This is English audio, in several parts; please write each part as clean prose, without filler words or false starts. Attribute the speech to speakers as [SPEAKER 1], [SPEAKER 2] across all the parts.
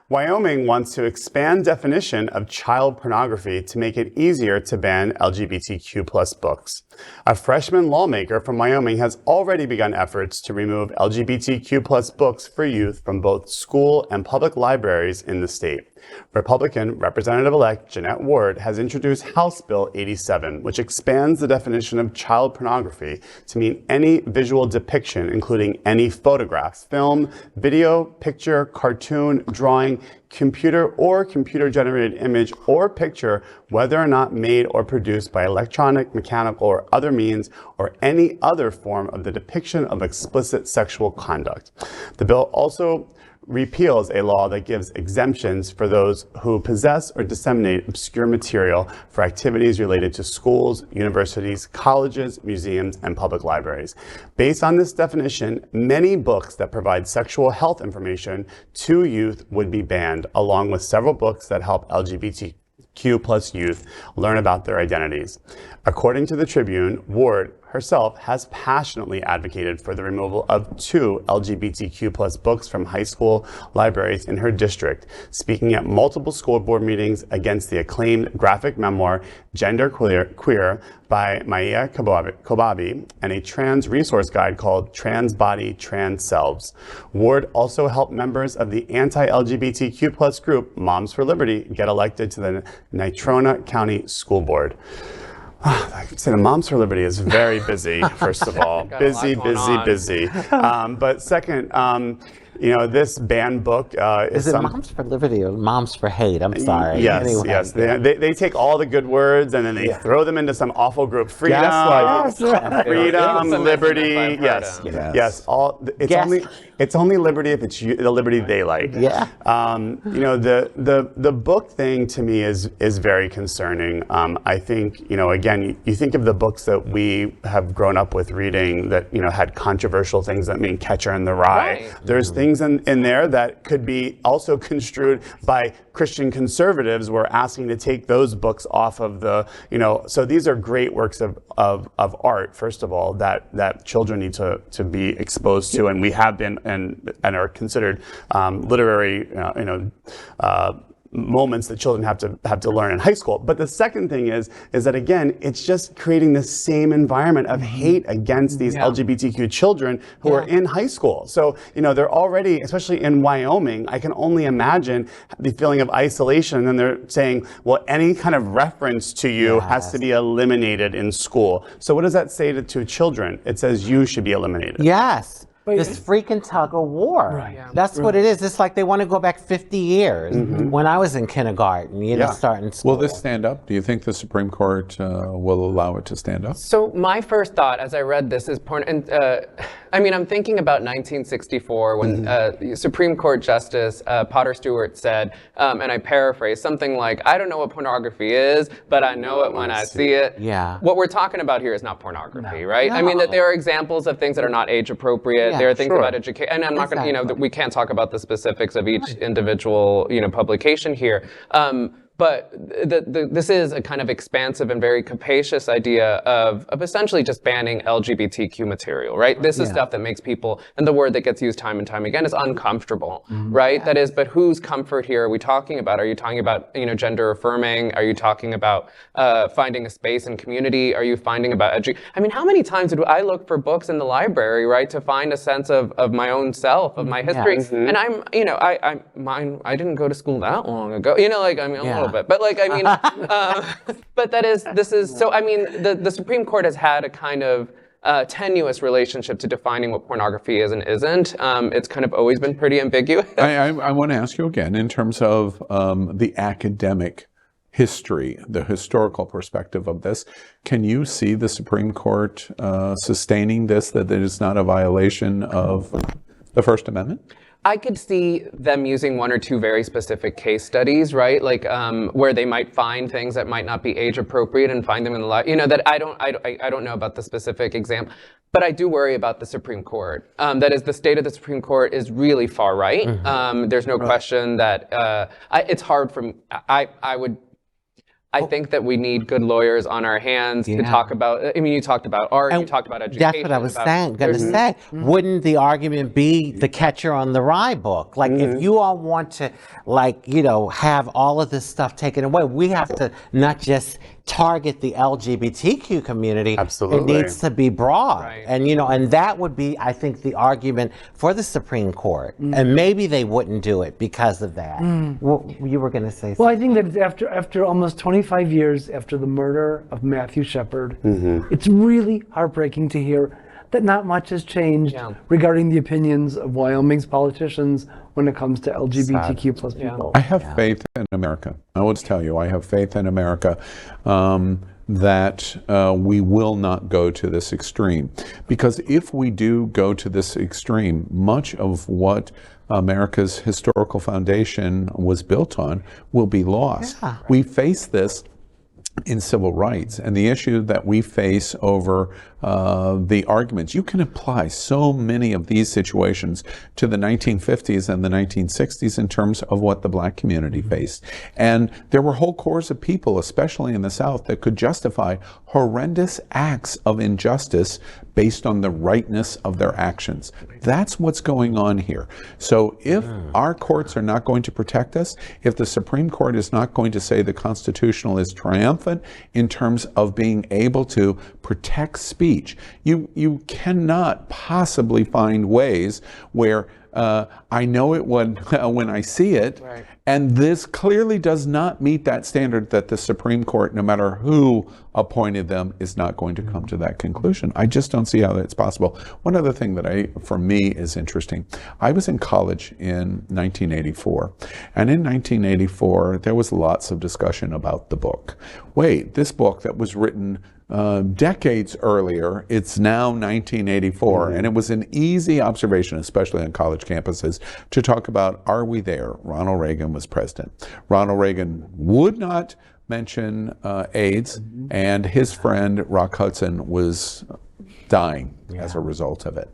[SPEAKER 1] Wyoming wants to expand definition of child pornography to make it easier to ban LGBTQ plus books. A freshman lawmaker from Wyoming has already begun efforts to remove LGBTQ plus books for youth from both school and public libraries in the state. Republican Representative-elect Jeanette Ward has introduced House Bill 87, which expands the definition of child pornography to mean any visual depiction, including any photographs, film, video, picture, cartoon, drawing, computer or computer-generated image or picture, whether or not made or produced by electronic, mechanical, or other means, or any other form of the depiction of explicit sexual conduct. The bill also repeals a law that gives exemptions for those who possess or disseminate obscure material for activities related to schools, universities, colleges, museums, and public libraries. Based on this definition, many books that provide sexual health information to youth would be banned, along with several books that help LGBTQ plus youth learn about their identities. According to the Tribune, Ward herself has passionately advocated for the removal of 2 LGBTQ plus books from high school libraries in her district, speaking at multiple school board meetings against the acclaimed graphic memoir Gender Queer by Maya Kobabe and a trans resource guide called Trans Body, Trans Selves. Ward also helped members of the anti-LGBTQ plus group Moms for Liberty get elected to the Natrona County School Board. I could say the Moms for Liberty is very busy, first of all. busy. But second, this banned book
[SPEAKER 2] is it Moms for Liberty or Moms for Hate? I'm sorry.
[SPEAKER 1] Yes,
[SPEAKER 2] anyway.
[SPEAKER 1] yes. They take all the good words and then they throw them into some awful group. Freedom, liberty. Yes. It's only liberty if it's the liberty they like.
[SPEAKER 2] Yeah.
[SPEAKER 1] The book thing to me is very concerning. I think again, you think of the books that we have grown up with reading that had controversial things that mean Catcher in the Rye.
[SPEAKER 3] Right.
[SPEAKER 1] There's things in there that could be also construed by Christian conservatives. We're asking to take those books off of the, so these are great works of art, first of all, that children need to be exposed to, and we have been and are considered literary, moments that children have to learn in high school. But the second thing is that again, it's just creating the same environment of hate against these LGBTQ children who are in high school. So, they're already, especially in Wyoming, I can only imagine the feeling of isolation. And then they're saying, well, any kind of reference to you has to be eliminated in school. So what does that say to children? It says you should be eliminated.
[SPEAKER 2] Yes. This freaking tug of war. Right. Yeah. That's what it is. It's like they want to go back 50 years when I was in kindergarten, starting school.
[SPEAKER 4] Will this stand up? Do you think the Supreme Court will allow it to stand up?
[SPEAKER 3] So my first thought as I read this is I'm thinking about 1964 when Supreme Court Justice Potter Stewart said, and I paraphrase, something like, I don't know what pornography is, but I know it when I see it.
[SPEAKER 2] Yeah.
[SPEAKER 3] What we're talking about here is not pornography, right? No. I mean, that there are examples of things that are not age appropriate. There are things about education, and I'm not going to, we can't talk about the specifics of each individual, publication here. But this is a kind of expansive and very capacious idea of essentially just banning LGBTQ material, right? This is stuff that makes people, and the word that gets used time and time again is uncomfortable, right? That is, but whose comfort here are we talking about? Are you talking about, gender affirming? Are you talking about finding a space and community? Are you finding about how many times did I look for books in the library, right, to find a sense of my own self, of my history? And I didn't go to school that long ago, a little bit, but but the Supreme Court has had a kind of tenuous relationship to defining what pornography is and isn't. It's kind of always been pretty ambiguous.
[SPEAKER 4] I want to ask you again, in terms of the academic history, the historical perspective of this, can you see the Supreme Court sustaining this, that it is not a violation of the First Amendment?
[SPEAKER 3] I could see them using one or two very specific case studies, right? Like where they might find things that might not be age appropriate and find them in the law. That I don't know about the specific example, but I do worry about the Supreme Court. That is, the state of the Supreme Court is really far there's no question that it's hard for me. I think that we need good lawyers on our hands to talk about, I mean, you talked about art, you talked about education.
[SPEAKER 2] That's what I was gonna say. Wouldn't the argument be the Catcher on the Rye book? Like, if you all want to, like, you know, have all of this stuff taken away, we have to not just target the LGBTQ community.
[SPEAKER 1] Absolutely.
[SPEAKER 2] It needs to be broad. And, you know, and that would be, I think, the argument for the Supreme Court. And maybe they wouldn't do it because of that. Well, you were going to say something.
[SPEAKER 5] Well, I think that after almost 25 years after the murder of Matthew Shepard, it's really heartbreaking to hear that not much has changed regarding the opinions of Wyoming's politicians when it comes to LGBTQ plus people.
[SPEAKER 4] I have faith in America. I will tell you, I have faith in America that we will not go to this extreme. Because if we do go to this extreme, much of what America's historical foundation was built on will be lost. We face this in civil rights, and the issue that we face over the arguments. You can apply so many of these situations to the 1950s and the 1960s in terms of what the black community faced. And there were whole cores of people, especially in the South, that could justify horrendous acts of injustice based on the rightness of their actions. That's what's going on here. So if our courts are not going to protect us, if the Supreme Court is not going to say the constitutional is triumphant in terms of being able to protect speech, you cannot possibly find ways where I know it when I see it, and this clearly does not meet that standard that the Supreme Court, no matter who appointed them, is not going to come to that conclusion. I just don't see how that's possible. One other thing that for me is interesting. I was in college in 1984, and in 1984 there was lots of discussion about the book. Wait, this book that was written decades earlier, it's now 1984, and it was an easy observation, especially on college campuses, to talk about, are we there? Ronald Reagan was president. Ronald Reagan would not mention AIDS, and his friend Rock Hudson was dying as a result of it.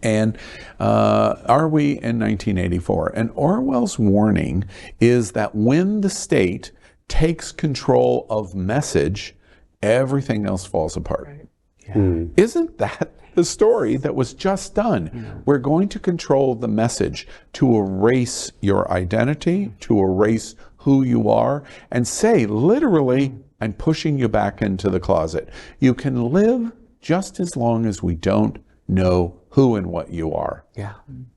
[SPEAKER 4] And are we in 1984? And Orwell's warning is that when the state takes control of message, everything else falls apart. Isn't that the story that was just done? We're going to control the message to erase your identity, to erase who you are, and say, literally, I'm pushing you back into the closet. You can live just as long as we don't know who and what you are.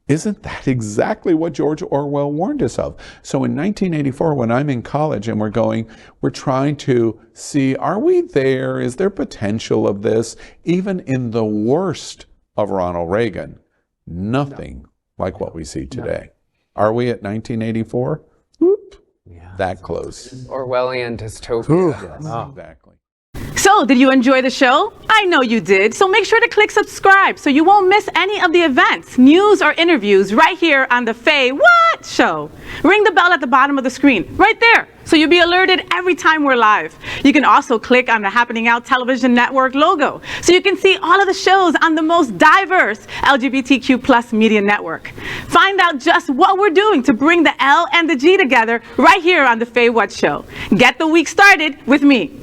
[SPEAKER 4] Isn't that exactly what George Orwell warned us of? So in 1984, when I'm in college and we're trying to see, are we there? Is there potential of this? Even in the worst of Ronald Reagan, nothing like what we see today. Are we at 1984? Whoop, that close.
[SPEAKER 3] Orwellian dystopia.
[SPEAKER 4] Exactly.
[SPEAKER 6] So, did you enjoy the show? I know you did. So make sure to click subscribe so you won't miss any of the events, news, or interviews right here on the Faye What Show. Ring the bell at the bottom of the screen, right there, so you'll be alerted every time we're live. You can also click on the Happening Out Television Network logo so you can see all of the shows on the most diverse LGBTQ plus media network. Find out just what we're doing to bring the L and the G together right here on the Faye What Show. Get the week started with me.